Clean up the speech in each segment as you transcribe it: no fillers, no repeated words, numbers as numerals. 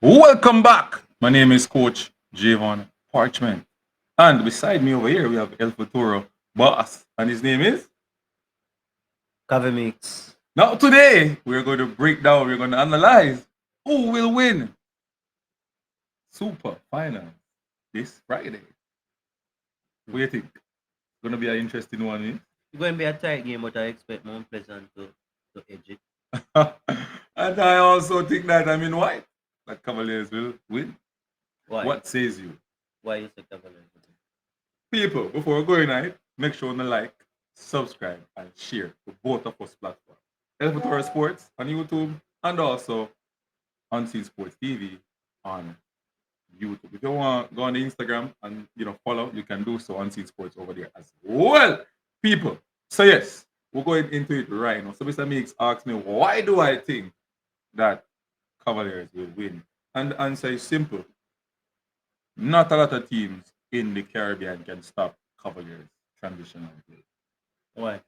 Welcome back. My name is Coach Javan Parchment. And beside me over here, we have El Futuro boss. And his name is? Kavi Meeks. Now, today, we're going to break down, we're going to analyze who will win Super Final this Friday. What do you think? It's going to be an interesting one. It's going to be a tight game, but I expect Mount Pleasant to edge it. And I also think that, why? That Cavaliers will win. Why? What says you? Why you say Cavaliers? People, before we go in it, make sure to like, subscribe, and share to both of us platforms. Elevator Sports on YouTube and also Unseen Sports TV on YouTube. If you want to go on the Instagram and follow, you can do so Unseen Sports over there as well. People. So yes, we're going into it right now. So Mr. Meeks asked me, why do I think that Cavaliers will win? And the answer is simple. Not a lot of teams in the Caribbean can stop Cavaliers transitional play. Why?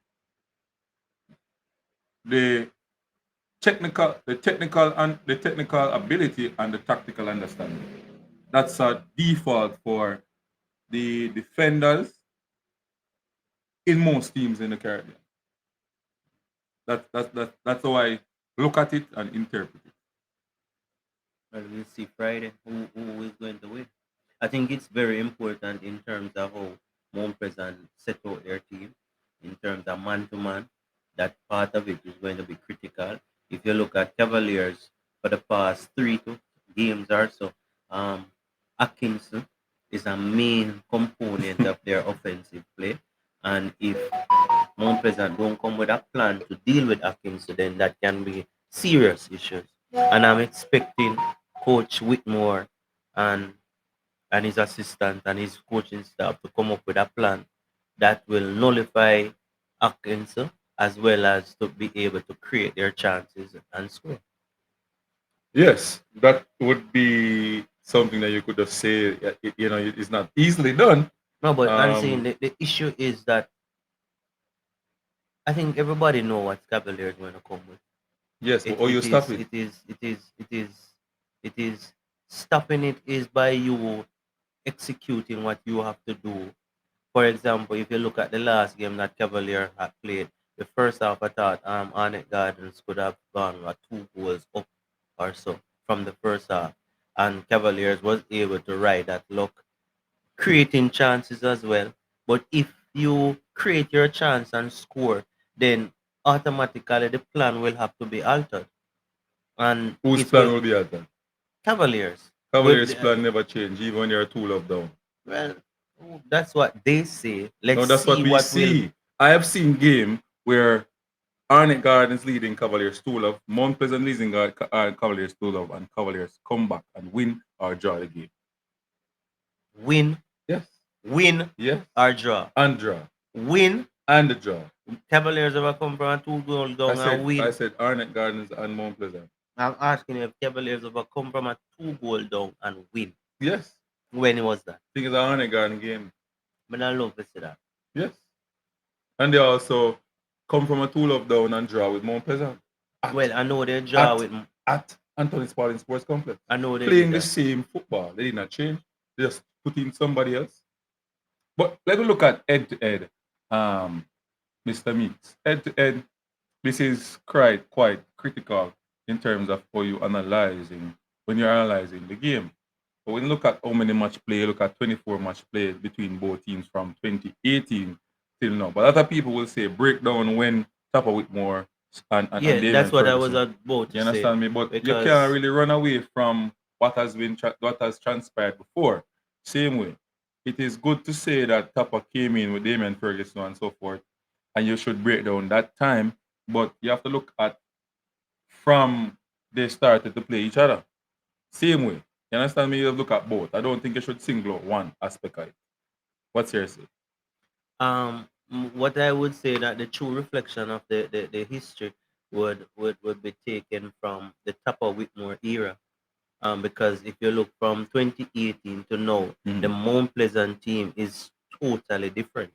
The technical ability and the tactical understanding. That's a default for the defenders in most teams in the Caribbean. That's how I look at it and interpret it. Well, we'll see Friday who is going to win. I think it's very important in terms of how Mount Pleasant set out their team, in terms of man to man. That part of it is going to be critical. If you look at Cavaliers for the past games or so, Atkinson is a main component of their offensive play. And if Mount Pleasant don't come with a plan to deal with Atkinson, then that can be serious issues. And I'm expecting Coach Whitmore and his assistant and his coaching staff to come up with a plan that will nullify Atkinson as well as to be able to create their chances and score. Yes, that would be something that you could just say. It's not easily done. No, but I'm saying Um, the issue is that I think everybody know what Cavalier is going to come with. yes, but It, how you it stop is it? it is it is it is it is stopping it is by you executing what you have to do. For example, if you look at the last game that Cavalier had played, the first half I thought Arnett Gardens could have gone 2 goals up or so from the first half. And Cavaliers was able to ride that luck, creating chances as well. But if you create your chance and score, then automatically the plan will have to be altered. And Whose it plan will will be at that? Cavaliers with Cavaliers' plan never change, even when you're 2 love down. well, that's what they say. Let's No, that's what see we what will. see. I have seen game where Arnett Gardens leading Cavaliers 2 love, Mount Pleasant leading Cavaliers 2 love, and Cavaliers come back and win or draw the game. Win, Yes, win yes, or draw. and draw Win. and draw. Cavaliers ever come from a 2 goal I down and said I win. said Arnett Gardens and Mount Pleasant. I'm asking if Cavaliers ever come from a 2 goal down and win. Yes, When was that? I think it's an Arnett Garden game. But I love to see that. Yes, and they also come from a 2 love down and draw with Mount Pleasant Well, I know they draw at with. at Anthony Spalding Sports Complex. I know they Playing did the that. same football. They did not change. They just put in somebody else. But let me look at head to head, Mr. Meeks. Head to head, this is quite critical in terms of how you analyzing when you're analyzing the game. But when you look at how many match play, you look at 24 match play between both teams from 2018 till now. But a lot of people will say breakdown when Tapa Whitmore and Yeah, that's Damian what I was Ferguson. about to You say understand me? But you can't because really run away from what has transpired before. Same way. It is good to say that Tapa came in with Damian Ferguson and so forth, and you should break down that time. But you have to look at from they started to play each other. Same way. You understand me? You look at both. I don't think you should single out one aspect of it. What's your say? what I would say that the true reflection of the history would be taken from the Tupper Whitmore era. Because if you look from 2018 to now, the Mm. Mount Pleasant team is totally different.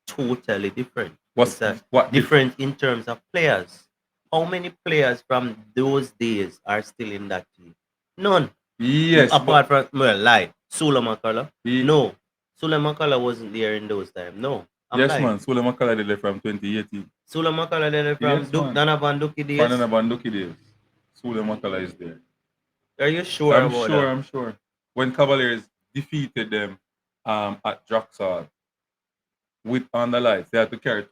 Totally different. What's It's a what different? different in terms of players. How many players from those days are still in that team? None. Yes, but Apart from well, lie. Sula McCullough. he, No. Sula McCullough wasn't there in those times. No. I'm yes, lying. man. Sule Makala did it from 2018. Sula McCullough then from Yes, man. Donovan Duki days. Fernando Banduki days. Sule Makala is there. Are you sure I'm about sure. that? I'm sure. When Cavaliers defeated them at Draxall with on the lights, they had to carry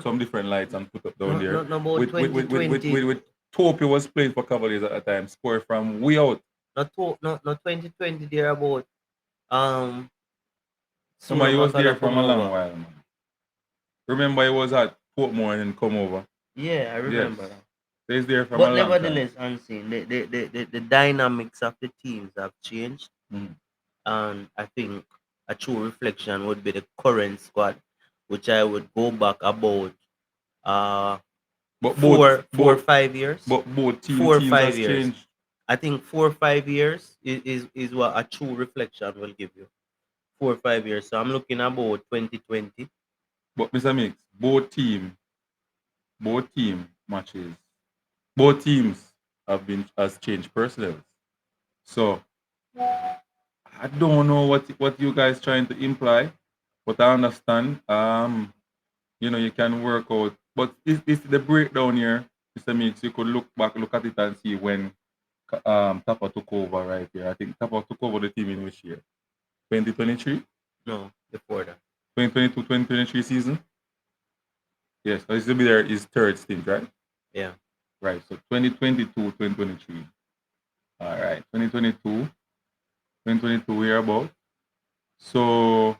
some different lights and put up down there. Not about With 2020. Topi was playing for Cavaliers at the time, score from way out. Not 2020 there about um Remember, Sula he was there McCullough from come a long over. while, man. Remember, he was at Portmore and then come over. Yeah, I Yes. remember that. So he's there from a But long time. nevertheless, unseen, the dynamics of the teams have changed. Mhm. And I think a true reflection would be the current squad, which I would go back about uh But both, four or both, 5 years. but both 4 or teams 5 has years. changed. I think 4 or 5 years is what a true reflection will give you. 4 or 5 years. So I'm looking about 2020. But Mr. Mix, both team matches, both teams has changed personnel. So I don't know what you guys trying to imply, but I understand. You can work out, but it's the breakdown here, Mr. Mix. You could look at it and see when Tapa took over right here. I think Tapa took over the team in which year? 2023? No, before that. 2022, 2023 season? Yes, so it's to be there his third stint, right? Yeah. Right. So 2022, 2023. All right. 2022, 2022 we're about. So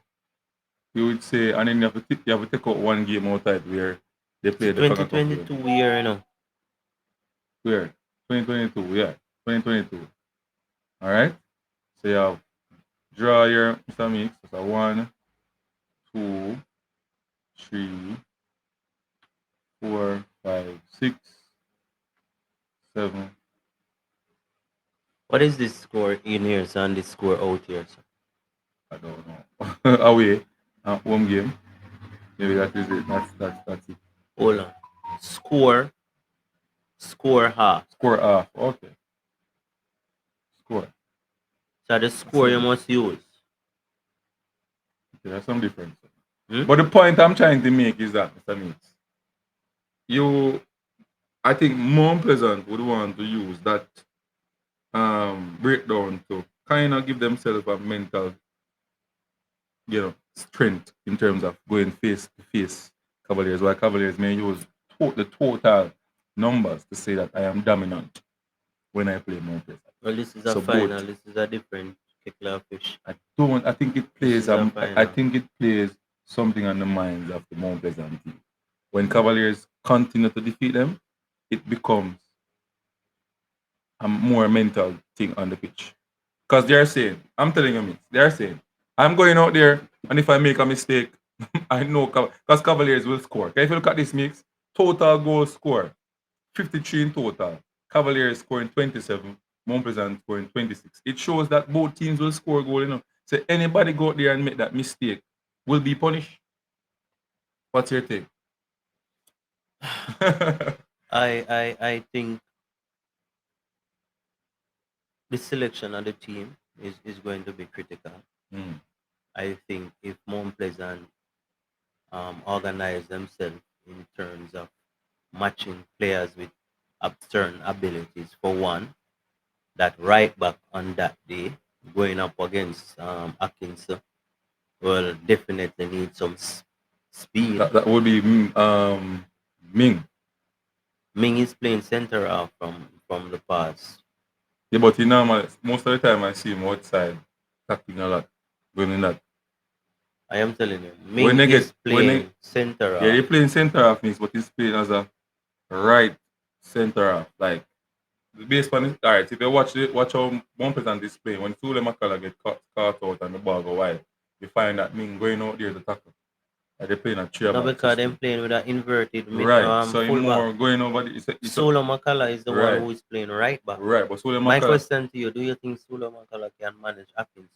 you would say, and then you have to take out one game outside where they It's played the Conga Cup game. 2022 year, Where? 2022, yeah. 2022. All right. So you have draw here, Mr. Mix. So one, two, three, four, five, 6, 7. What is this score in here, sir, and this score out here, sir? I don't know. Away. Home game. Maybe that is it. That's it. Hold on. Score, score half. Score off. Okay. Score. So the That's score no you difference. must use. Okay, that's some difference. Hmm? But the point I'm trying to make is that, Mr. Meeks, you, I think Mount Pleasant would want to use that breakdown to kind of give themselves a mental, strength in terms of going face to face Cavaliers, while Cavaliers may use the total numbers to say that I am dominant when I play Mount Pleasant. Well, this is a So final. both, This is a different kettle of fish. I don't. I think it This plays. is a I final. think it plays something on the minds of the Mount Pleasant team. When Cavaliers continue to defeat them, it becomes a more mental thing on the pitch. Because they're saying, I'm telling you, Mix, they're saying, I'm going out there, and if I make a mistake, I know because Cavaliers will score. Okay, if you look at this mix, total goal score 53 in total. Cavaliers scoring 27, Mount Pleasant scoring 26. It shows that both teams will score goal. So anybody go out there and make that mistake will be punished. What's your take? I think the selection of the team is going to be critical. Mm. I think if Mount Pleasant organize themselves in terms of matching players with certain abilities, for one, that right back on that day, going up against Atkinson, will definitely need some speed. That would be Ming. Ming is playing center half from the past. Yeah, but you know, most of the time I see him outside tackling a lot, going in that. I am telling you, When Ming they get is when they playing center yeah, half. they playing center half mix, but he's playing as a right center half. Like based on it, all right. If you watch how Bumpers and display when Sule Makala get caught out and the ball go wide, you find that Ming going out there to tackle. Like they're playing a three No, back because them system. playing with an inverted Right. So he fullback. more going over the Solo Makala is the one right. who is playing right back. Right. But Sule My Makala question to you: do you think Solo Makala can manage Atkinson?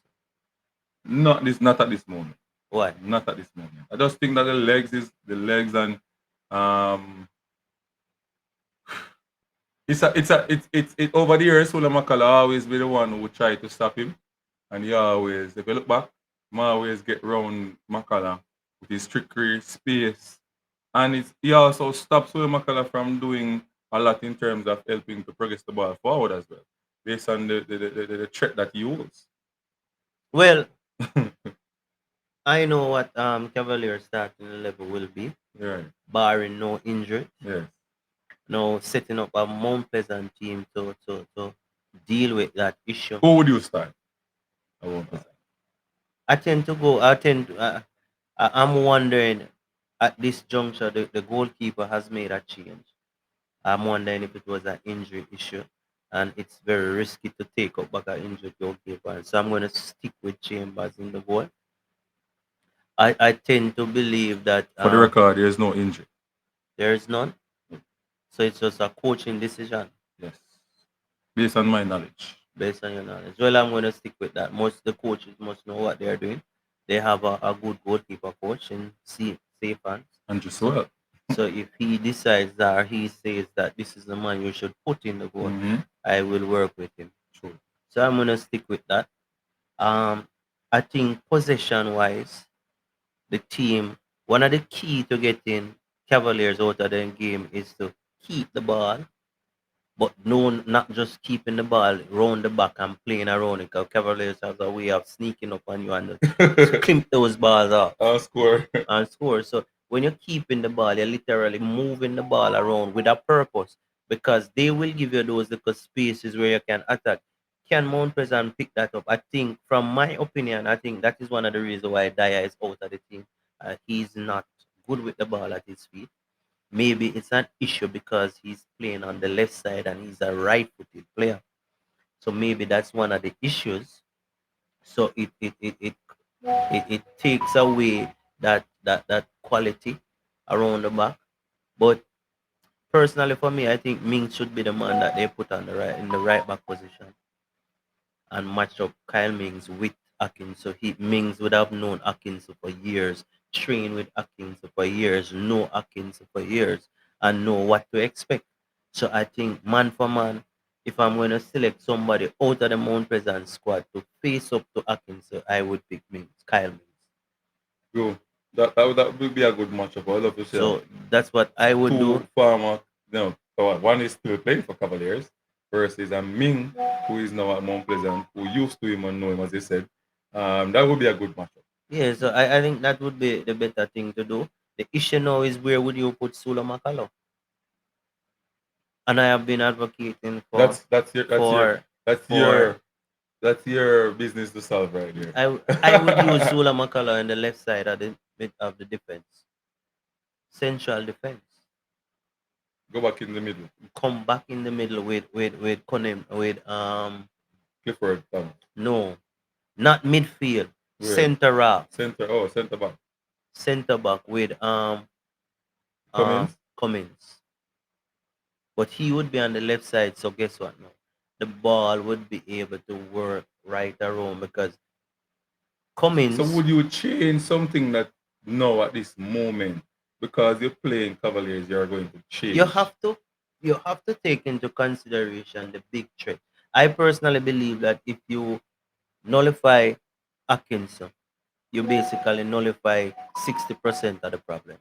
not at this moment. Why? Not at this moment. I just think that the legs and um it's over the years Sule Makala always be the one who would try to stop him. And he always, if you look back, he always get round Makala with his trickery, space. And he also stops Will Makala from doing a lot in terms of helping to progress the ball forward as well, based on the threat that he holds. Well, I know what Cavalier starting level will be, Yeah, barring no injury. yes. No setting up a Mount Pleasant team to deal with that issue. Who would you start? I won't present. I tend to go. I tend. I'm wondering at this juncture, the goalkeeper has made a change. I'm wondering if it was an injury issue, and it's very risky to take up back an injured goalkeeper. So I'm going to stick with Chambers in the goal. I tend to believe that For the record, there is no injury. there is none. So it's just a coaching decision Yes. Based on my knowledge. based on your knowledge. Well, I'm going to stick with that. Most the coaches must know what they're doing. They have a good goalkeeper coach in safe hands. And just So well. so if he decides that or he says that this is the man you should put in the goal, Mm-hmm. I will work with him. True. So I'm gonna stick with that. Um, I think possession wise, the team one of the key to getting Cavaliers out of the game is to keep the ball, but no, not just keeping the ball round the back and playing around it. Because Cavaliers has a way of sneaking up on you and just climp those balls off I'll score. and score. So when you're keeping the ball, you're literally moving the ball around with a purpose because they will give you those little spaces where you can attack. Can Mount Pleasant pick that up? I think, from my opinion, I think that is one of the reasons why Daya is out of the team. He's not good with the ball at his feet. Maybe it's an issue because he's playing on the left side and he's a right-footed player. So maybe that's one of the issues. So it takes away that quality around the back. But personally, for me, I think Ming should be the man that they put on the right in the right back position and match up Kyle Mings with Atkins. So Mings would have known Atkins for years, trained with Atkins for years, know Atkins for years, and know what to expect. So I think man for man, if I'm going to select somebody out of the Mount Pleasant squad to face up to Atkins, I would pick Mings, Kyle Mings. Go. That would be a good matchup. I love to see So that's what I would do. two farmer. No, so one is still playing for Cavaliers versus a Ming, who is now at Mount Pleasant, who used to him and know him, as they said. That would be a good matchup. Yeah, so I think that would be the better thing to do. The issue now is where would you put Sula Makalo? And I have been advocating That's that's your that's your for that's for your that's your business to solve right there. I would use Sula Makala on the left side of the defense, central defense. Go back in the middle. Come back in the middle with Conem with Clifford no, not midfield, where center half, center back. center back with Cummins. Cummins. But he would be on the left side. So guess what? Now the ball would be able to work right around because So Cummins, would you change something that now at this moment because you're playing Cavaliers, you're going to you change? have to you have to take into consideration the big threat. I personally believe that if you nullify Atkinson, you basically nullify 60% of the problem.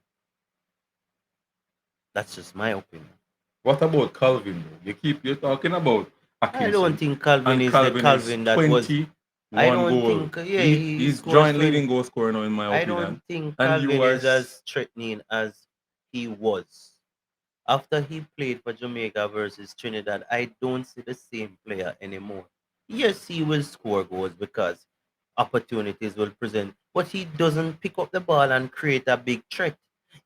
That's just my opinion. What about Calvin though? You're talking about I don't Atkinson, think Calvin and is the Calvin is Calvin that was. I 21 don't goal. think. Yeah, he He's scores joint 20. leading goal scorer now, in my I opinion. don't think And you Calvin are is as threatening as he was. After he played for Jamaica versus Trinidad, I don't see the same player anymore. Yes, he will score goals because opportunities will present, but he doesn't pick up the ball and create a big threat.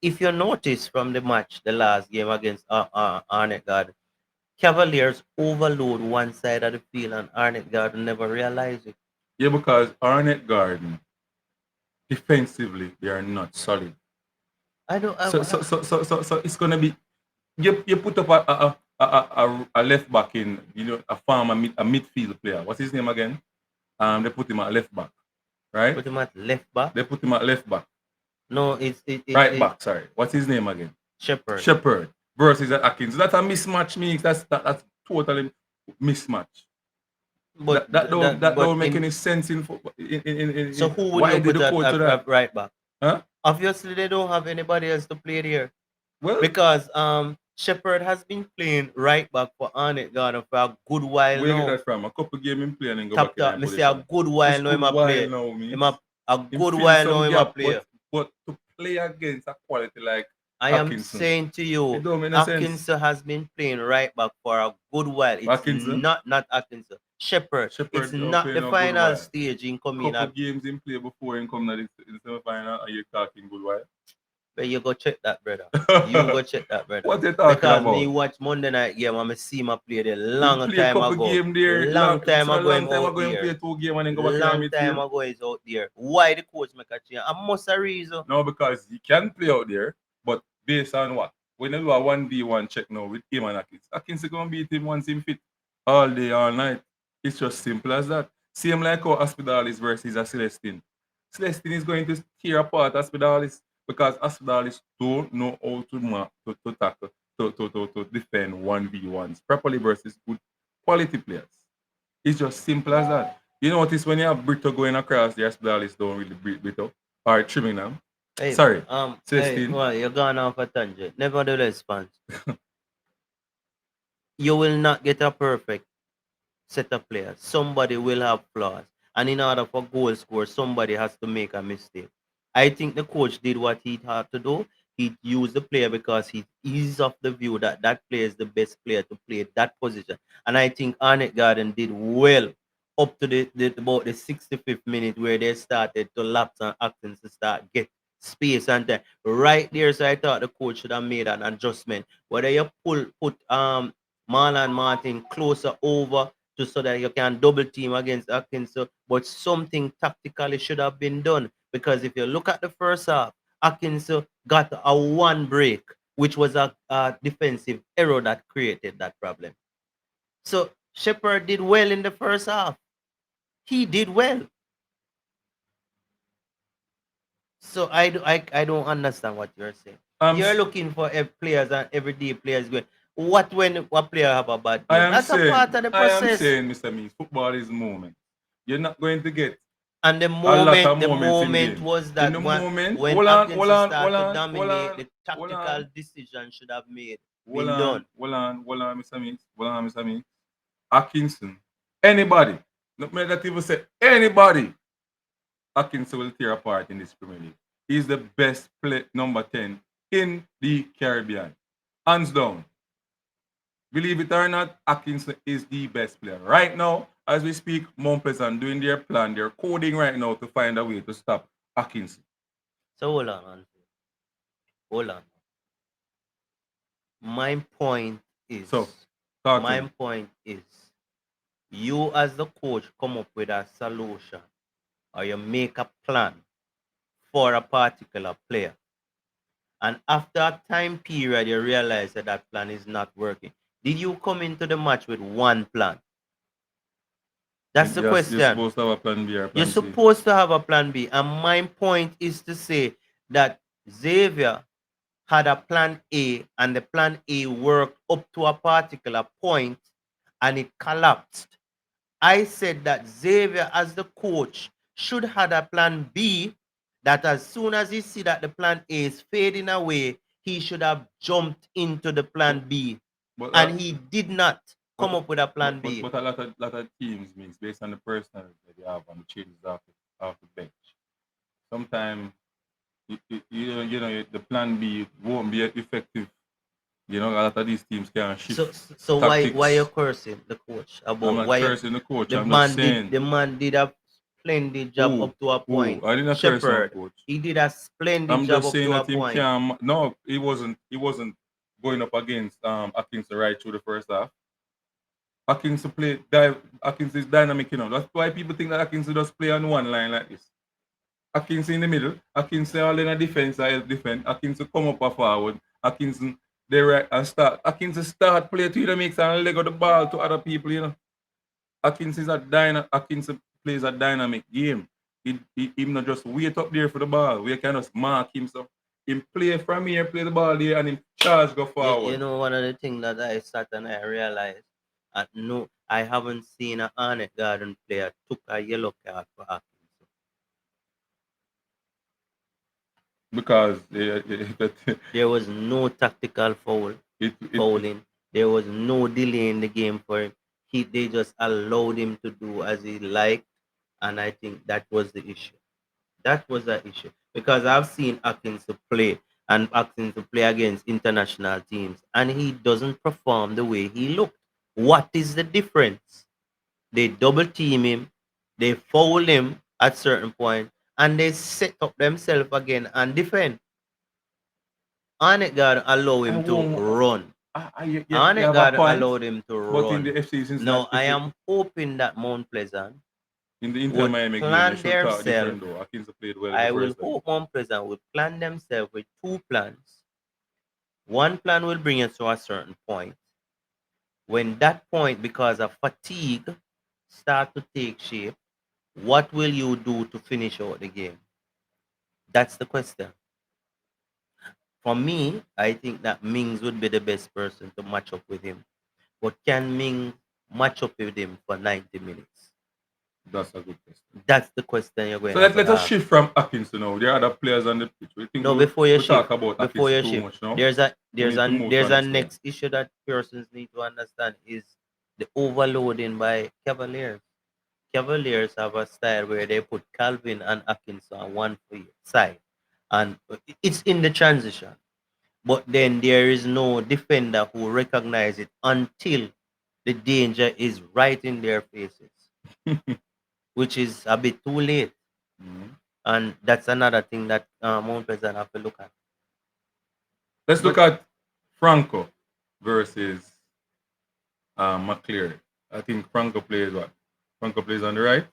If you notice from the match, the last game against Arnett Garden, Cavaliers overload one side of the field and Arnett Garden never realize it. yeah, because Arnett Garden defensively they are not solid. I don't. So it's gonna be you put up a left back in, a farmer a midfield player. What's his name again? They put him at left back, right? Put him at left back. They put him at left back, No, it's right back. Sorry, what's his name again? Shepherd. Shepherd versus Atkins. That's a mismatch, Meeks. That's totally mismatch. But That but don't make in any sense in football. so who will Why you did put the coach do that? at right back? Huh? Obviously, they don't have anybody else to play there Well, because Shepherd has been playing right back for Arnett Garden for a good while where you get now. that from? A couple game in play and then go back Top in top, that me say a position. good It's while now good him a while play. now, Him Meeks. a Him good fill while now some him a gap, play. but to play against a quality like I am Atkinson, saying to it you, don't make no sense. Atkinson has been playing right back for a good while. It's Atkinson, not Atkinson. Shepherd. It's Shepherd not playing the a good final while. stage in coming Couple up. games in play before him come to the semi final and you're talking good while. But you go check that, brother. You go check that, brother. What you talking Because me about? watch Monday night game and me see my play there Him long play a time couple ago. game there, Long time so a ago long him time out ago him there. play 2 game and then go back in the Long time midfield. ago he's out there. Why the coach make a change? I must a reason. No, because he can play out there, but based on what? When you do a 1v1 check now with him and Atkins, Atkins is going to beat him once him fit all day, all night. It's just simple as that. Same like how Hospitalis versus a Celestine. Celestine is going to tear apart Hospitalis because Hospitalis don't know how to tackle, to defend 1v1s properly versus good quality players. It's just simple as that. You notice when you have Brito going across, the Hospitalis don't really beat Brito or trimming them. Hey, Sorry, hey, Celestine. well, you're gone off a tangent. Nevertheless, fans, you will not get a perfect set of players. Somebody will have flaws. And in order for goal score, somebody has to make a mistake. I think the coach did what he had to do. He used the player because he is of the view that that player is the best player to play that position. And I think Arnett Garden did well up to about the 65th minute where they started to lapse and actions to start get space and then right there. So I thought the coach should have made an adjustment. Whether you put Marlon Martin closer over to so that you can double team against Atkinson. But something tactically should have been done because if you look at the first half, Atkinson got a one break, which was a defensive error that created that problem. So Shepard did well in the first half. He did well. So I don't understand what you're saying. I'm You're s- looking for players and everyday players going. What when a player have a bad I game? am That's a part saying of the I am process. saying, Mr. Means, football is moment. You're not going to get And a lot of the moments in moment game. was In that the one moment, when hold on, hold Atkinson on, hold started to on, hold dominate, on, the hold tactical on, decision should have hold been on, done. hold on, hold on, Mr. Meeks, hold on, Mr. Meeks. Atkinson, anybody, not me that even say anybody, Atkinson will tear apart in this Premier League. He's the best play number 10 in the Caribbean. Hands down. Believe it or not, Atkinson is the best player. Right now, as we speak, Montpellier doing their plan. They're coding right now to find a way to stop Atkinson. So hold on, hold on. My point So, is, talk to my me. point is, you as the coach come up with a solution or you make a plan for a particular player. And after a time period, you realize that that plan is not working. Did you come into the match with one plan? That's the Yes, you're question. supposed to have a plan B or You're plan C. supposed to have a plan B. And my point is to say that Xavier had a plan A and the plan A worked up to a particular point and it collapsed. I said that Xavier, as the coach, should have a plan B that as soon as he see that the plan A is fading away, he should have jumped into the But, plan B. but And he did not. come up with a plan B. but a lot of teams means based on the personality that they have and the changes off the bench. Sometimes the plan B won't be effective. A lot of these teams can So shift so why you tactics. cursing the coach I'm about not why cursing the coach. the I'm just man did saying, the man did a splendid job up to a point. I didn't curse on Shepherd, coach. he did a splendid I'm job just up saying to a that him point. can. No, he wasn't going up against Atkinson right through the first half. Atkinson is dynamic, That's why people think that Atkinson just play on one line like this. Atkinson in the middle, Atkinson all in a defense, I help defend. Atkinson come up a forward. Atkinson they right and start. Atkinson start play to the mix and leg of the ball to other people. Atkinson plays a dynamic game. He not just wait up there for the ball. We can just mark him so him play from here, play the ball there, and him charge go You forward. know, one of the things that I sat and I realized, no, I haven't seen a Arnett Garden player took a yellow card for Atkinson. Because There was no tactical fouling. There was no delay in the game for him. They just allowed him to do as he liked, and I think that was the issue. That was the issue because I've seen Atkinson play and Atkinson play against international teams, and he doesn't perform the way he looked. What is the difference? They double team him, they foul him at certain point, and they set up themselves again and defend. Arnett God allow I him to won't. run. You Arnett have a God point, allowed him to but in run. the FC season, Now I am hoping that Mount Pleasant in the Inter would Miami game, they plan should talk themselves. different though. Atkinson played well in the I will first leg. hope Mount Pleasant would plan themselves with two plans. One plan will bring us to a certain point. When that point, because of fatigue, start to take shape, what will you do to finish out the game? That's the question. For me, I think that Mings would be the best person to match up with him. But can Mings match up with him for 90 minutes? That's a good question. That's the question you're going So to have let to us ask. shift from Atkinson now. There are other players on the pitch. We think No, before you we talk shift, about before Atkinson you too shift, much now. there's a We there's need to a move to there's the a next player. next issue that persons need to understand is the overloading by Cavaliers. Cavaliers have a style where they put Calvin and Atkinson on one side, and it's in the transition. But then there is no defender who recognize it until the danger is right in their faces, which is a bit too late. Mhm. And that's another thing that Mount Pleasant have to look at. Let's look But at Franco versus McCleary. I think Franco plays what? Franco plays on the right.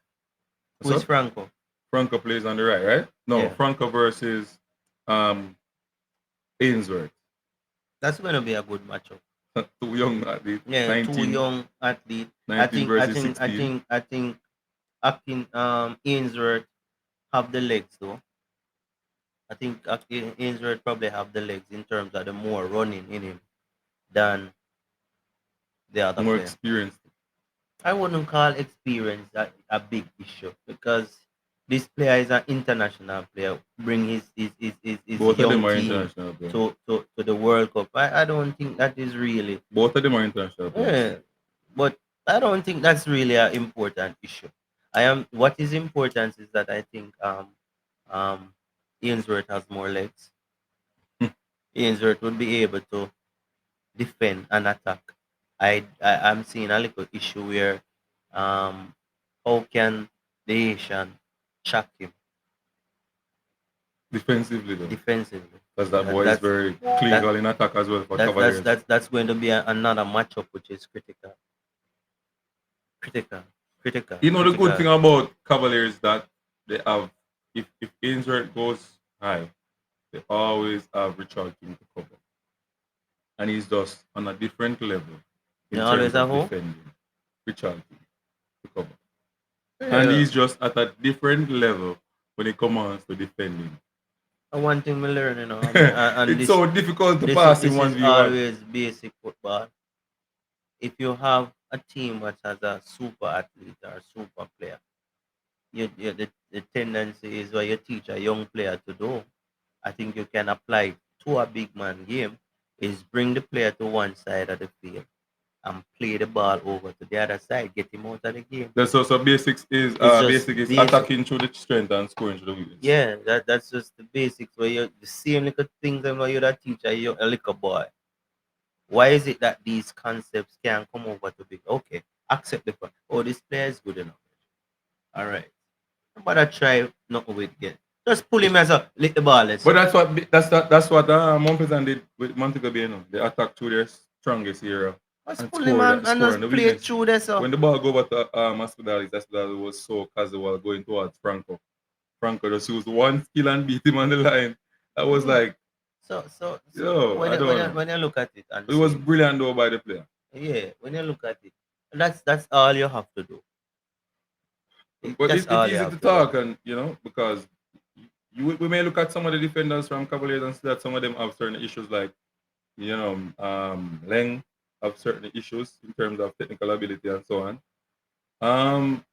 who is So Franco? Franco plays on the right, right? No, Yeah, Franco versus um Ainsworth. that's going to be a good matchup. Two young athletes, Yeah, two 19, young athletes. I 19 think, I versus think, I 16. think, I think, Ainsworth have the legs though. I think Ainsworth probably have the legs in terms of the more running in him than the other More player. experienced. I wouldn't call experience a big issue because this player is an international player. Bring his Both of them young are team international players. to the World Cup. I don't think that is really Both of them are international players. yeah, but I don't think that's really an important issue. I am what is important is that I think um Ainsworth has more legs. Ainsworth would be able to defend and attack. I'm seeing a little issue where um how can the Asian check him Defensively though. defensively? Because that That, boy is that's very that clinical in attack as well for that's Cavaliers. that's going to be another matchup which is critical, critical, critical, The good critical. thing about Cavaliers that they have if Ainsworth goes high, they always have Richard King to cover. And he's just on a different level You in always terms have of who? defending. Richard King to cover. And Yeah. he's just at a different level when it comes to defending. One thing we learn, and It's so difficult to this is pass in this is 1v1. always basic football. If you have a team that has a super athlete or a super player, the tendency is what you teach a young player to do. I think you can apply to a big man game is bring the player to one side of the field and play the ball over to the other side, get him out of the game. So basics is It's just basic is basic. attacking through the strength and scoring through the weakness. Yeah, that's just the basics where you the same little things and where you're that teacher, you're a little boy. Why is it that these concepts can come over to be okay? Accept the fact. Oh, this player is good enough. All right. But I try not to wait again. Just pull him as a lick the ball. Let's But say. that's what Montpellier did with Montego Bay. They attack through their strongest area Just and pull him and score on just the play it weakness. through there, so. When the ball go over to Hospitalis was so casual going towards Franco. Franco just used one skill and beat him on the line. That was Yeah. like, So yo, when I you, don't know. when you look at it and It was see, brilliant though by the player. yeah, when you look at it, that's all you have to do. But That's it's all you easy to have to do. talk, and because we may look at some of the defenders from Cavaliers and see that some of them have certain issues like Leng have certain issues in terms of technical ability and so on.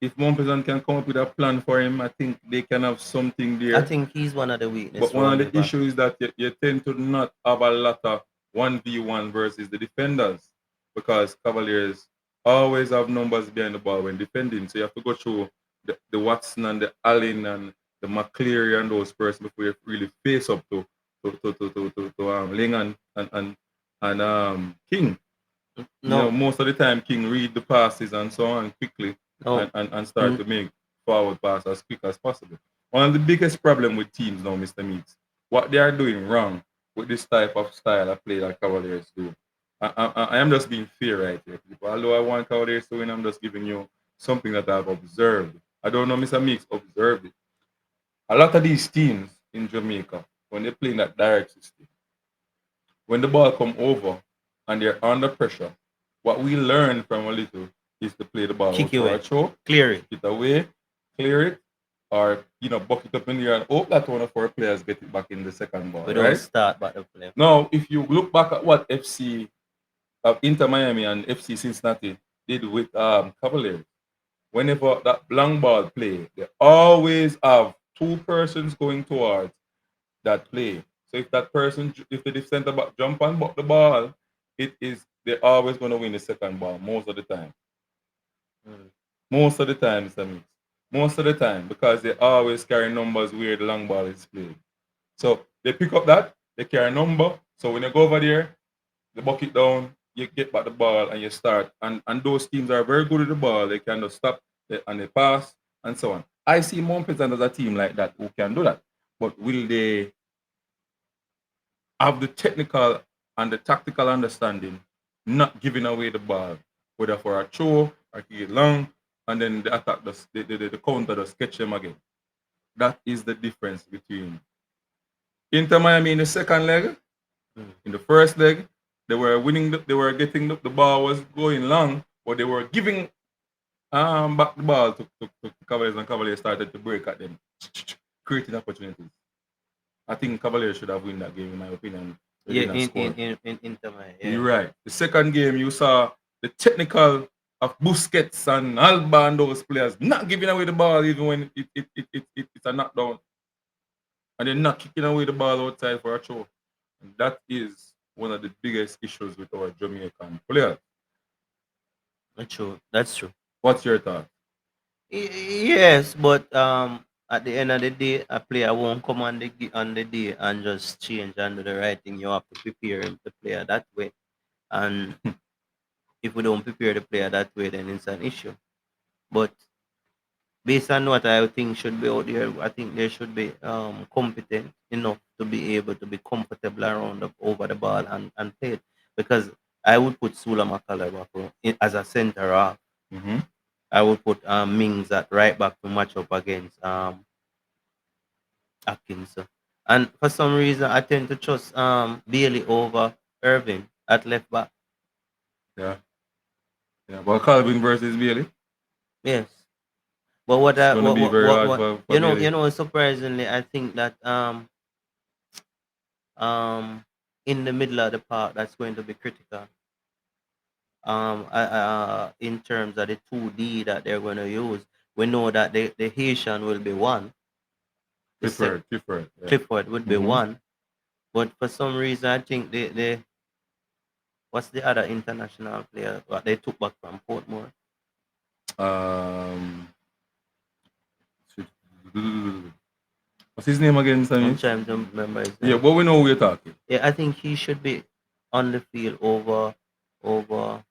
If Montpellier can come up with a plan for him, I think they can have something I there. think he's one of the But weakness one of around the Japan. issues is that you tend to not have a lot of 1v1 versus the defenders because Cavaliers always have numbers behind the ball when defending. So you have to go through the Watson and the Allen and the McCleary and those persons before you really face up to Ling and King. No, Most of the time King read the passes and so on quickly no. and start Mm, to make forward pass as quick as possible. One of the biggest problem with teams now, Mr. Meeks, what they are doing wrong with this type of style of play that Cavaliers do. I am just being fair right here, people. Although I want Cavaliers to win, I'm just giving you something that I've observed. I don't know, Mr. Meeks observed it. A lot of these teams in Jamaica, when they play in that direct system, when the ball come over and they're under pressure, what we learn from a little is to play the ball kick out you for a away. throw, Clear it. kick it away, clear it, or buck it up in the air and hope that one of our players get it back in the second ball, We don't right? start back the play. Now, if you look back at what FC Inter Miami and FC Cincinnati did with Cavaliers, whenever that long ball play, they always have two persons going towards that play. So if the center back jump and buck the ball, they're always going to win the second ball most of the time. Mm. Most of the time, Mr. Mix. Most of the time, because they always carry numbers where the long ball is played. So they pick up that, they carry a number. So when you go over there, they buck it down, you get back the ball and you start. And those teams are very good at the ball. They can just stop and they pass and so on. I see Montpellier as a team like that who can do that. But will they have the technical and the tactical understanding, not giving away the ball, whether for a throw or kick it long, and then the attack, the counter does catch them again. That is the difference between Inter Miami in the second leg. Mm. In the first leg, they were winning. They were getting the ball was going long, but they were giving back the ball to Cavaliers, and Cavaliers started to break at them, creating opportunities. I think Cavaliers should have won that game, in my opinion. They Yeah, didn't score. in Inter Miami. Yeah. You're right. The second game, you saw the technical of Busquets and Alba and those players not giving away the ball even when it's a knockdown. And they're not kicking away the ball outside for a throw. And that is one of the biggest issues with our Jamaican players. That's true. That's true. What's your thought? Yes, but at the end of the day, a player won't come on on the day and just change and do the right thing. You have to prepare him to play that way. And if we don't prepare the player that way, then it's an issue. But based on what I think should be out there, I think they should be competent enough to be able to be comfortable around over the ball and play it. Because I would put Sula Makalaba as a center half. Mm-hmm. I would put Mings at right back to match up against Atkinson. And for some reason, I tend to trust Bailey over Irving at left back. Yeah. Yeah. But Calvin versus Bailey, Yes, but what it's I gonna be very hard for you Bailey. know, surprisingly, I think that in the middle of the park, that's going to be critical. In terms of the 2D that they're going to use, we know that the Haitian will be one, the Clifford, yeah. Clifford would be Mm-hmm. one, but for some reason, I think What's the other international player what they took back from Portmore? Um, what's his name again, I'm Sammy? trying to remember his Yeah, name. but we know who you're talking. Yeah, I think he should be on the field over Over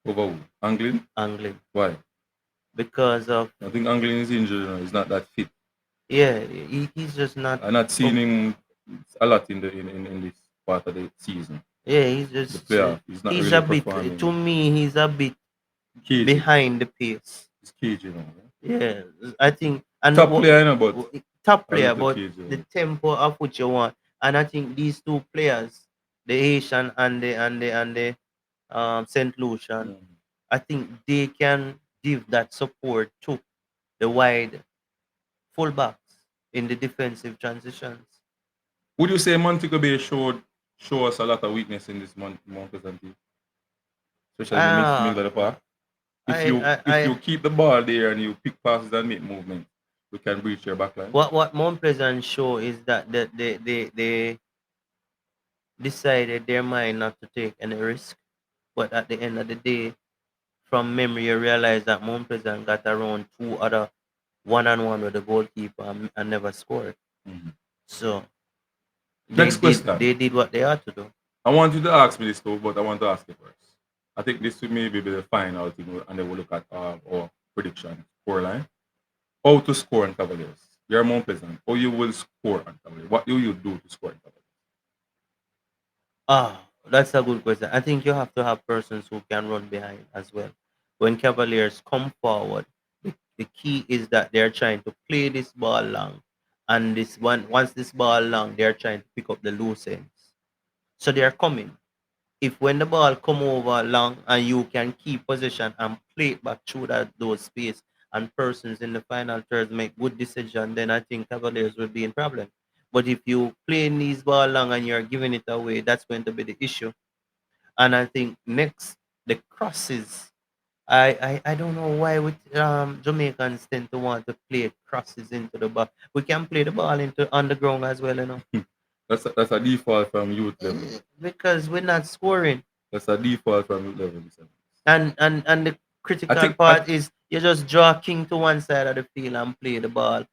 who? Anglin? Anglin Why? because of I think Anglin is injured. He's not that fit. yeah, he's just not I'm not seeing him a lot in this part of the season. yeah, he's The just playoff, he's not he's really a bit to performing. me he's a bit Cagey. behind the pace. He's cagey, you know. Yeah, I think and Top player, you know, but top a player, little but cagey. the tempo of which you want, and I think these two players, the Haitian and the Saint Lucian, Mm. I think they can give that support to the wide fullbacks in the defensive transitions. Would you say Montego Bay show us a lot of weakness in this Montez team, especially in the middle Ah, of the park? If I, you I, if you I, keep the ball there and you pick passes and make movement, we can breach your backline. what Mount Pleasant show is that they decided their mind not to take any risk, but at the end of the day, from memory, you realize that Mount Pleasant got around two other one-on-one with the goalkeeper and never scored. Mhm. So they Next did question. they did what they had to do. I want you to ask me this too, but I want to ask it first. I think this will maybe be the final thing, and then we'll look at our prediction scoreline. How to score on Cavaliers? You're Mount Pleasant. How you will score on Cavaliers? What do you do to score on Cavaliers? That's a good question. I think you have to have persons who can run behind as well. When Cavaliers come forward, the key is that they're trying to play this ball long, and this one once this ball long, they're trying to pick up the loose ends. So they're coming. If when the ball come over long and you can keep possession and play it back through those space and persons in the final thirds make good decision, then I think Cavaliers will be in problem. But if you play these ball long and you're giving it away, that's going to be the issue. And I think next the crosses. I don't know why with Jamaicans tend to want to play crosses into the ball. We can play the ball into underground as well, you know. That's a default from youth level. Because we're not scoring. That's a default from youth level. And the I critical think I, part is you just draw king to one side of the field and play the ball.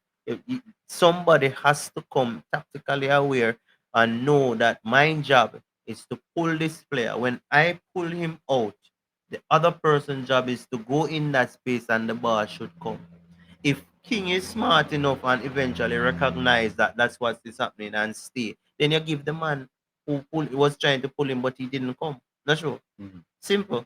Somebody has to come tactically aware and know that my job is to pull this player. When I pull him out, the other person's job is to go in that space and the ball should come. If King is smart enough and eventually recognize that that's what is happening and stay, then you give the man who was trying to pull him but he didn't come. Not sure. Mhm. Simple.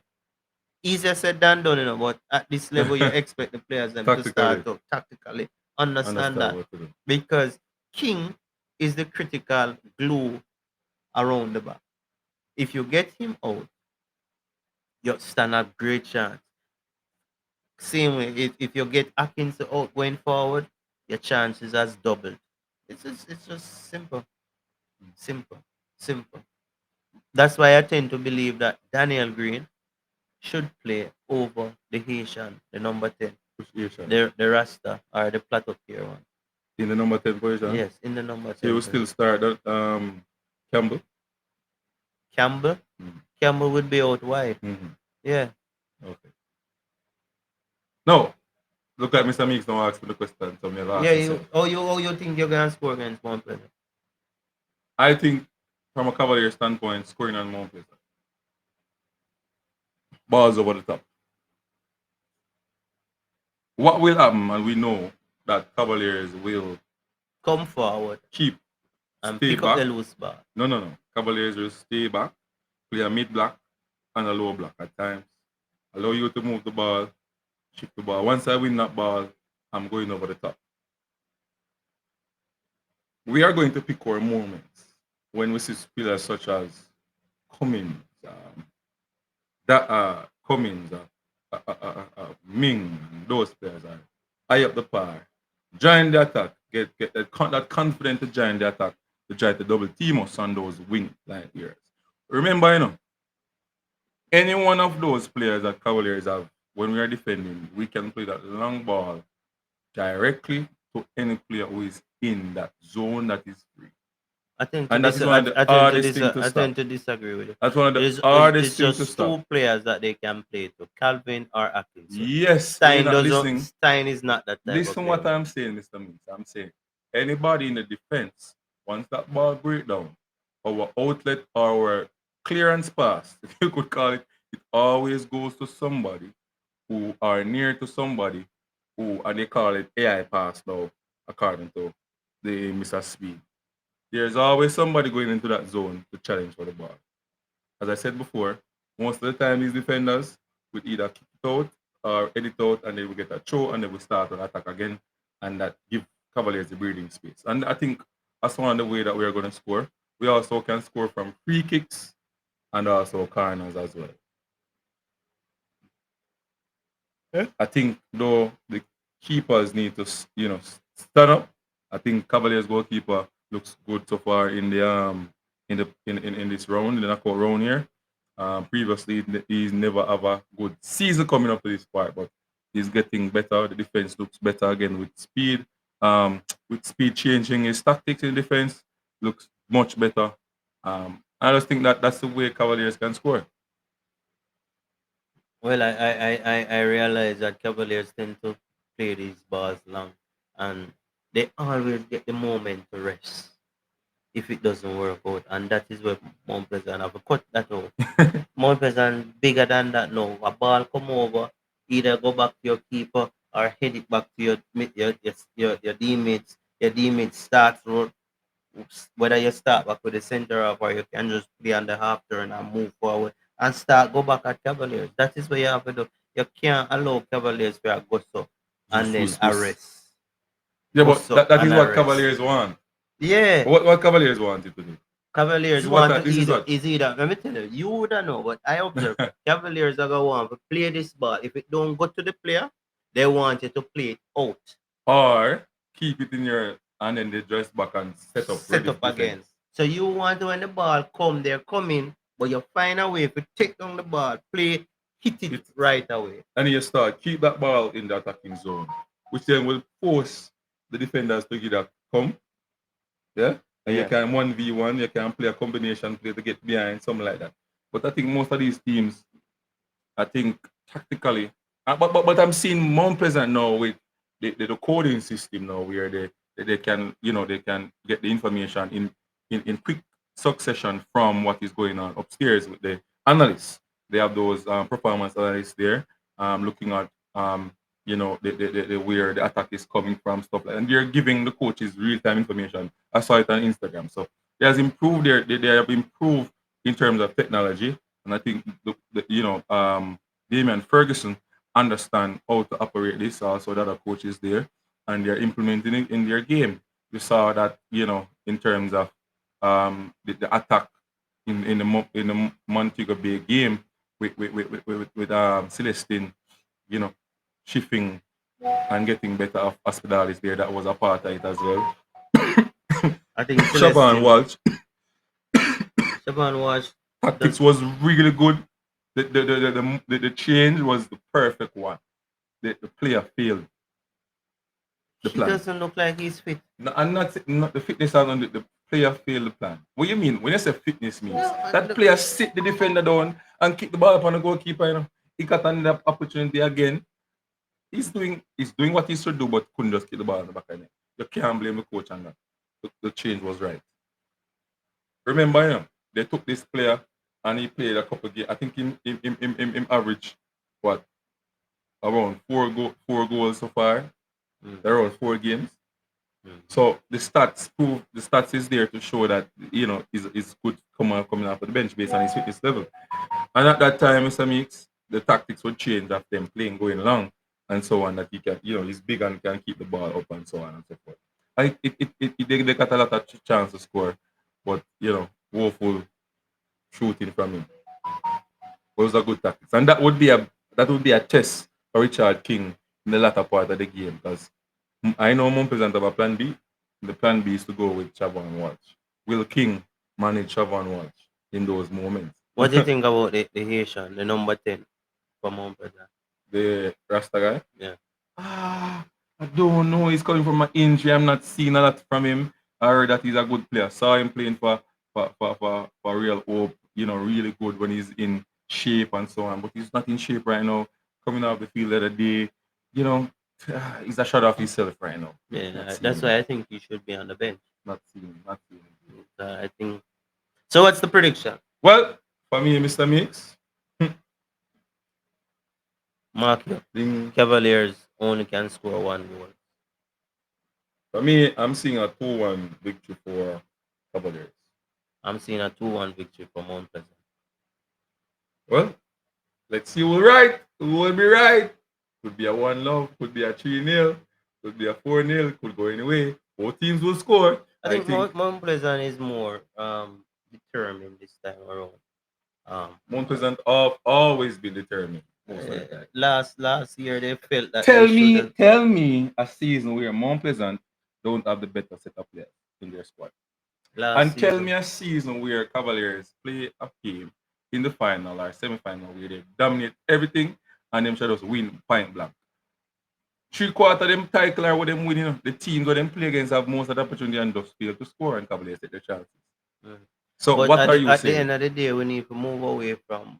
Easier said than done, you know, but at this level, you expect the players them to tactically start to tactically understand understand that what to do. because King is the critical glue around the back. If you get him out, you stand a great chance. Same way, if you get Atkins out going forward, your chances has doubled. It's just simple, simple, simple. That's why I tend to believe that Daniel Green should play over the Haitian, the number 10. Appreciation. The Rasta or the plateau tier one. In the number 10 position. Yes, in the number So you 10 will still position. start that Campbell. Campbell, Mm-hmm. Campbell would be out wide. Mm-hmm. Yeah. Okay. No, look at Mr. Meeks now ask me the question, so me have Yeah, ask myself. you think you're gonna score against Mount Pleasant? I think from a Cavalier standpoint, scoring on Mount Pleasant. Balls over the top. What will happen, and we know that Cavaliers will Come forward keep and stay pick up back. the loose ball. No. Cavaliers will stay back, play a mid block and a low block at times. Allow you to move the ball, shift the ball. Once I win that ball, I'm going over the top. We are going to pick our moments when we see players such as Cummins, Cummins, Ming, those players are high up the par. Join the attack, get that confident to join the attack to try to double team us on those wing line areas. Remember, any one of those players that Cavaliers have, when we are defending, we can play that long ball directly to any player who is in that zone that is free. And that is one of the hardest things to I stop. tend to disagree with you. That's one of the hardest It's things to just stop. two players that they can play to, Calvin or Atkinson. Yes, but you're not listening. Stein is not that type of Listen player. what I'm saying, Mr. Meeks. I'm saying anybody in the defense, once that ball break down, our outlet or our clearance pass, if you could call it, it always goes to somebody who are near to somebody who, and they call it AI pass now, according to the Mr. Speed. There's always somebody going into that zone to challenge for the ball. As I said before, most of the time these defenders would either kick it out or edit out and they will get a throw and they will start an attack again and that give Cavaliers the breathing space. And I think that's one of the way that we are going to score. We also can score from free kicks and also corners as well. I think though the keepers need to stand up. I think Cavaliers goalkeeper looks good so far in the in this round, in the knockout round here. Previously he's never have a good season coming up to this part, but he's getting better. The defense looks better again with speed. With speed changing his tactics in defense looks much better. I just think that that's the way Cavaliers can score. Well, I realize that Cavaliers tend to play these balls long, and they always get the moment to rest if it doesn't work out, and that is where Mount Pleasant have to cut that out. Mount Pleasant bigger than that now. A ball come over, either go back to your keeper or head it back to your teammates. Your teammates start roll, whether you start back with the center up or you can just play on the half turn and move forward and start go back at Cavaliers. That is what you have to do. You can't allow Cavaliers to go so and Who's, then who's, who's, arrest. Yeah, Go but so that and is what arrest. Cavaliers want. Yeah. What Cavaliers wanted to do. This Cavaliers is what want to this is either what. is either let me tell you, you wouldn't know, but I observe Cavaliers are gonna want to play this ball. If it don't go to the player, they want you to play it out. Or keep it in your and then they dress back and set up Set ready to up defend. again. So you want to when the ball come, they're coming, but you find a way to take down the ball, play, hit it It, right away. and you start keep that ball in the attacking zone, which then will force the defenders to get that come. Yeah? And you Yeah. can 1v1, you can play a combination play to get behind, something like that. But I think most of these teams, I think tactically, but I'm seeing Mount Pleasant now with the coding system now where they can they can get the information in quick succession from what is going on upstairs with the analysts. They have those performance analysts there looking at the where the attack is coming from, stuff like that. And they're giving the coaches real time information. I saw it on Instagram. So they has improved they have improved in terms of technology. And I think Damian Ferguson understand how to operate this. Also, the other coaches there, and they're implementing it in their game. You saw that in terms of the attack in the Montego Bay game with Celestine, you know, shifting and getting better of Hospitalis there. That was a part of it as well. I think Shaban Celestine Walsh Shaban was the tactics was really good. The change was the perfect one. The player failed the he plan. doesn't look like he's fit. No, and not the fitness and the player failed the plan. What you mean? When you say fitness means that player sit the defender down and kick the ball up on the goalkeeper, He got another opportunity again. He's doing what he should do, but couldn't just kick the ball in the back of the net. You can't blame the coach on that. The change was right. Remember, they took this player and he played a couple games. I think in average, what, around four goals so far. Mm. Around 4 games. Mm. So the stats is there to show that is good coming off of the bench based on his fitness level. And at that time, Mr. Meeks, the tactics would change after them playing going long and so on that he can he's big and can keep the ball up and so on and so forth. And they got a lot of chance to score, but woeful shooting from him. Was a good tactics. And that would be a test for Richard King in the latter part of the game because I know Mount Pleasant have a plan B. The plan B is to go with Javan Walsh. Will King manage Javan Walsh in those moments? What do you think about the Haitian, the number 10 from Mount Pleasant? The Rasta guy? Yeah. I don't know. He's coming from an injury. I'm not seeing a lot from him. I heard that he's a good player. Saw him playing for Real Hope. Really good when he's in shape and so on. But he's not in shape right now. Coming off the field the other day, you know, he's a shot off himself right now. Not Yeah, seeing that's him. why I think he should be on the bench. Not seeing him. Not seeing him. I think. So what's the prediction? Well, for me, Mr. Mix, Mark you. thing, Cavaliers only can score one goal. for me, I'm seeing a 2-1 victory for Cavaliers. I'm seeing a 2-1 victory for Mount Pleasant. Well, let's see who's right. Who will be right? Could be a 1-0, could be a 3-0, could be a 4-0, could go anyway. Both teams will score. I I think think Mount Pleasant is more determined this time around. Um, Mount Pleasant have always been determined most of the time. last year they felt that they Tell should me, have. tell me a season where Mount Pleasant don't have the better set of players in their squad. Last And tell me season. a season where Cavaliers play a game in the final or semi-final where they dominate everything and them should just win point blank. Three-quarter of them title are what them win, The teams where them play against have most of the opportunity and just fail to score and Cavaliers take their chances. Mm. So But what are you at the saying? end of the day, we need to move away from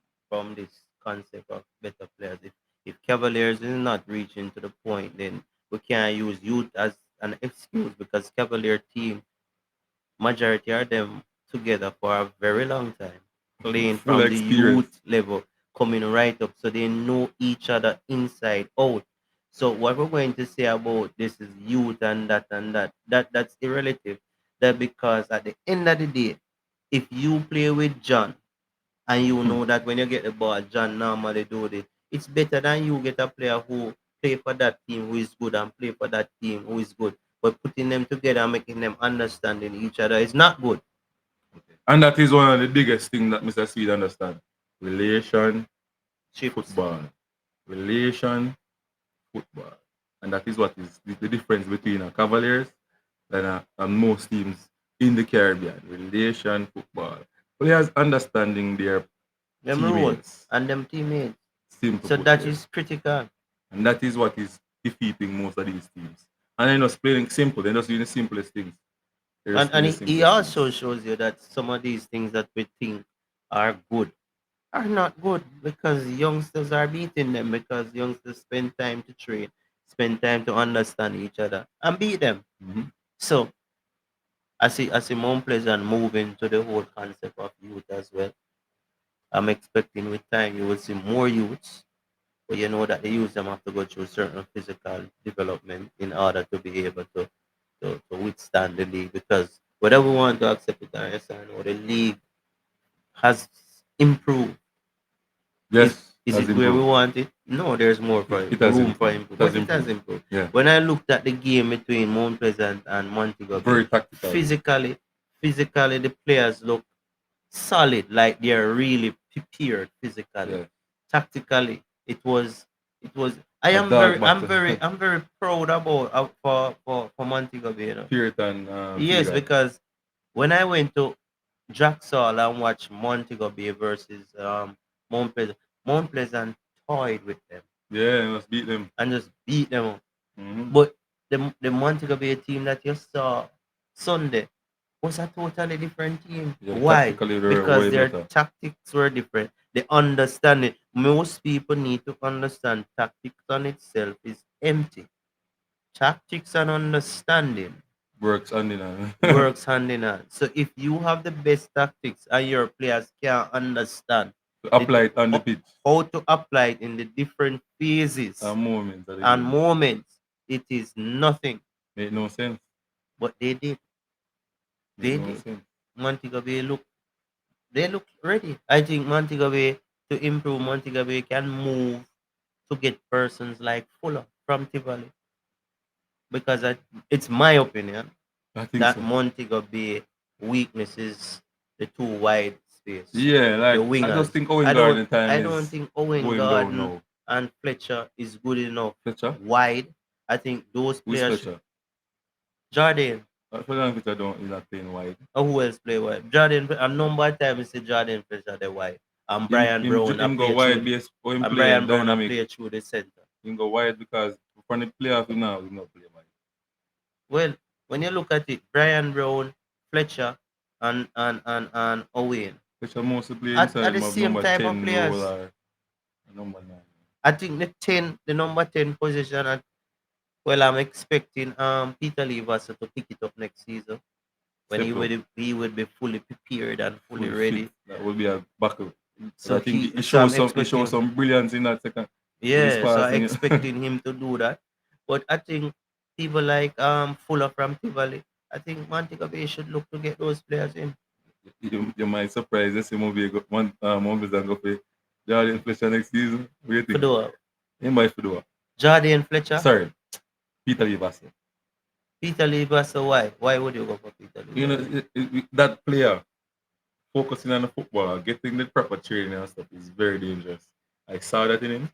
this concept of better players. If Cavaliers is not reaching to the point, then we can't use youth as an excuse because Cavalier team majority of them together for a very long time, playing Full from the experience. youth level, coming right up, so they know each other inside out. So what we're going to say about this is youth and that's irrelative. That because at the end of the day, if you play with John and you know that when you get the ball, John normally do this, it's better than you get a player who play for that team who is good and play for that team who is good. But putting them together and making them understanding each other is not good. And that is one of the biggest things that Mr. Speed understand. Relation, Chips. football. Relation, football. And that is what is the difference between a Cavaliers and most teams in the Caribbean. Relation, football. Players understanding their Them role teammates. and them teammates. Simple So put that there. is critical. And that is what is defeating most of these teams. And they're just playing simple. They're just doing the simplest things. They're just And doing the he simplest things. also shows you that some of these things that we think are good are not good because youngsters are beating them because youngsters spend time to train, spend time to understand each other and beat them. Mhm. So I see Mount Pleasant moving to the whole concept of youth as well. I'm expecting with time you will see more youths, but you know that the youths them have to go through certain physical development in order to be able to withstand the league because whether we want to accept it or yes or no, the league has improved. Is Yes, is has it where we improved. want it? No, there's more for It has room for improved. improvement, It has but it has improved. improved. Yeah. When I looked at the game between Mount Pleasant and Montego Bay, Very tactical. physically the players look solid, like they're really prepared physically. Yeah. Tactically, it was. I A am dog very matter. I'm very proud about for Montego Bay. Puritan Yes, feel because when I went to Jacksall and watched Montego Bay versus Mount Pleasant, Mount Pleasant toyed with them Yeah, must beat them. and just beat them up. Mm-hmm. But the Montego Bay team that you saw Sunday was a totally different team. Yeah, Why? tactically they're Because way their better. tactics were different. They understand it. Most people need to understand tactics on itself is empty. Tactics and understanding Works hand in hand. works hand in hand. So if you have the best tactics and your players can't understand the, Apply it on the ho- pitch. how to apply it in the different phases Moments of the and game. moments, it is nothing. Make no sense. But they did. Make They no did. sense. Montego Bay they look ready. I think Montego Bay to improve Montego Bay can move to get persons like Fuller from Tivoli because it's my opinion I think that so. Montego Bay weakness is the too wide space, Yeah, the like I just wingers. think Owen I don't Garden time I don't is think Owen going down Garden now. and Fletcher is good enough Fletcher? wide. I think those Who's players Fletcher? Jordan. Fletcher don't is not playing wide. Or who else play wide? Jordan a number of times say Jordan Fletcher the wide. And Brian Brown a Him go play wide through base or him and play Brian Brown a dynamic. play through the center. Him go wide because from the playoff now he not play wide. Well, when you look at it, Brian Brown, Fletcher, and Owen, Which are mostly play at inside the my same number type of 10 role players. or number 9. I think the number 10 position. Well, I'm expecting Peter Levers to pick it up next season when Step up, he would be fully prepared and fully fully fit. ready. That will be a buckle. But So I think he I'm shows expecting, some brilliance in that second with his yeah, so I passing. expecting him to do that. But I think people like Fuller from Tivoli, I think Montego Bay should look to get those players in. You might surprise this movie one movies and go for Jordan Fletcher next season. What do you think? Fedor, He might do. Jardine Fletcher, Sorry, Peter Levers. Peter Levers. So why? Why would you go for Peter You know Levers? that player focusing on the football, getting the proper training and stuff is very dangerous. I saw that in him,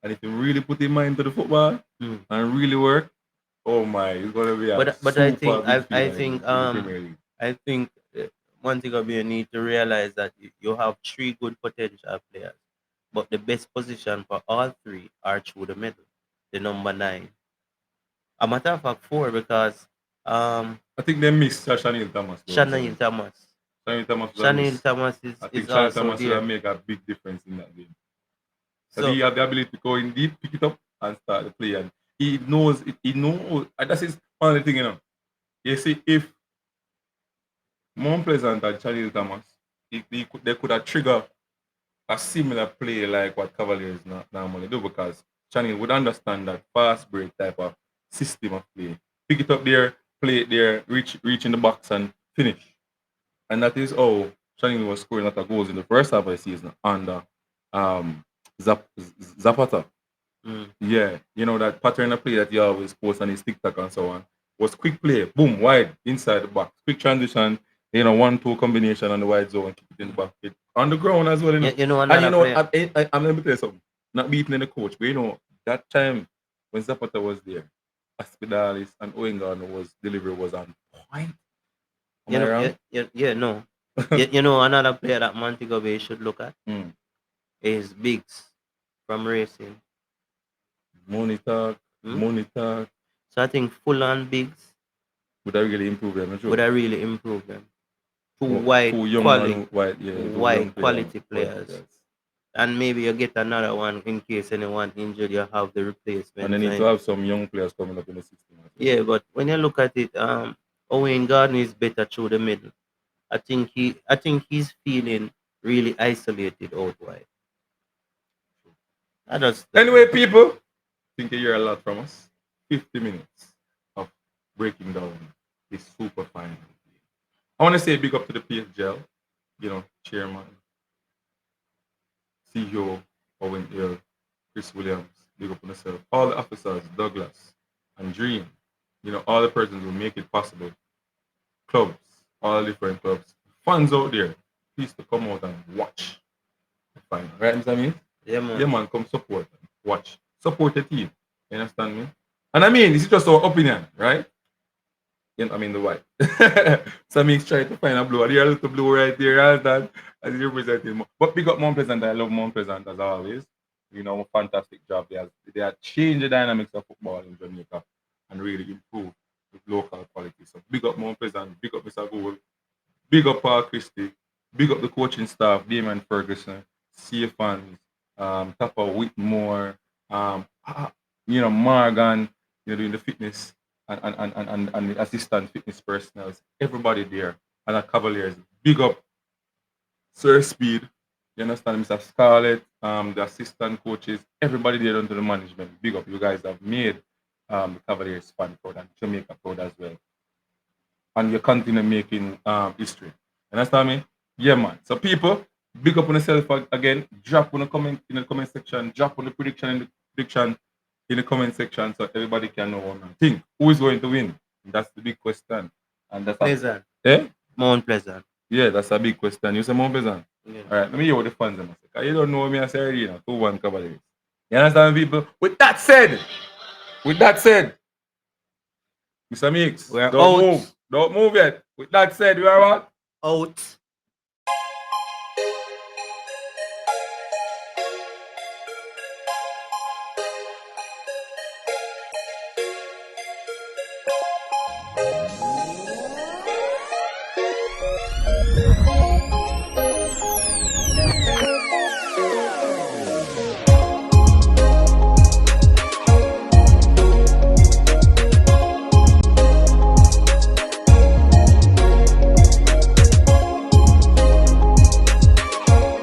and if you really put his mind to the football Hmm. and really work, oh my, he's gonna be a But I super think I midfielder think in the Premier League. I think Montego Bay need to realize that you have three good potential players, but the best position for all three are through the middle, the number 9. A matter of fact, 4 because I think they missed Chanel Thomas though Shannon recently. Thomas. Chanel Thomas was a Shannon miss. Thomas I is think Chanel also Thomas will there. make a big difference in that game. Because So he have the ability to go in deep, pick it up, and start the play. And he knows it. He knows. And that's his only thing, you know. You see, if Mount Pleasant and Chanel Thomas, they could have triggered a similar play like what Cavaliers normally do because Chanel would understand that fast break type of system of play. Pick it up there, play it there, reach in the box and finish. And that is how Chanel was scoring a lot of goals in the first half of the season under um, Zapata. mm, Yeah, you know that pattern of play that he always posts on his TikTok and so on was quick play, boom, wide inside the box, quick transition, 1-2 combination on the wide zone, kick it in the back, on the ground as well, you know. you know And you another know, player. I'm let me tell you something. Not beating the coach, but you know that time when Zapata was there, Aspidalis and Owengan was delivery was on point. Am You I know, wrong? no. You know another player that Montego Bay should look at Mm. is Biggs from Racing. Money talk, Hmm? money talk. So I think Full and Biggs Would that really improve them, would true? have really improved them. Two Two, wide two young quality, and white, yeah, two young wide players, quality quality players. players. And maybe you get another one in case anyone injured, you have the And they replacement. need to have some young players coming up in the system as well. Yeah, but when you look at it, Owen Gardner is better through the middle. I think he's feeling really isolated out wide. I just Anyway, people, think you hear a lot from us. 50 minutes of breaking down this super final. I want to say big up to the PFGL, chairman, CEO, Owen Earl, Chris Williams, big up on yourself, all the officers, Douglas and Dream, all the persons who make it possible, clubs, all the different clubs, fans out there, please to come out and watch the final. Right, Mr. Means? yeah Yeah, man. man, come support, watch, support the team. You understand me? And I mean, this is just our opinion, right? I mean the white. So Meeks try to find a blue. There a little blue right there, as that as you representing. But big up Mount Pleasant. I love Mount Pleasant as always. Fantastic job. They have changed the dynamics of football in Jamaica and really improved with local quality. So big up Mount Pleasant, big up Mr. Gould, big up Paul Christie, big up the coaching staff, Damon Ferguson, Fans, Tapa Whitmore, Morgan, doing the fitness and the assistant fitness personnel, everybody there. And at Cavaliers, big up Sir Speed, you understand, Mr. Scarlett, the assistant coaches, everybody there under the management. Big up, you guys have made the Cavaliers fan proud and Jamaica proud as well. And you continue making history. You understand me? Yeah, man. So people, big up on yourself again. Drop on the comment in the comment section. Drop on the prediction in the comment section so everybody can know what I think. Who is going to win? That's the big question. And that's Pleasant. eh? Mount Pleasant. Yeah, that's a big question. You say Mount Pleasant? Yeah. All right, let me hear what the fans are saying. You don't know me, I say already, 2-1 Cavaliers. You understand, people? With that said, Mr. Meeks, We're don't out. move. Don't move yet. With that said, we are what? Out.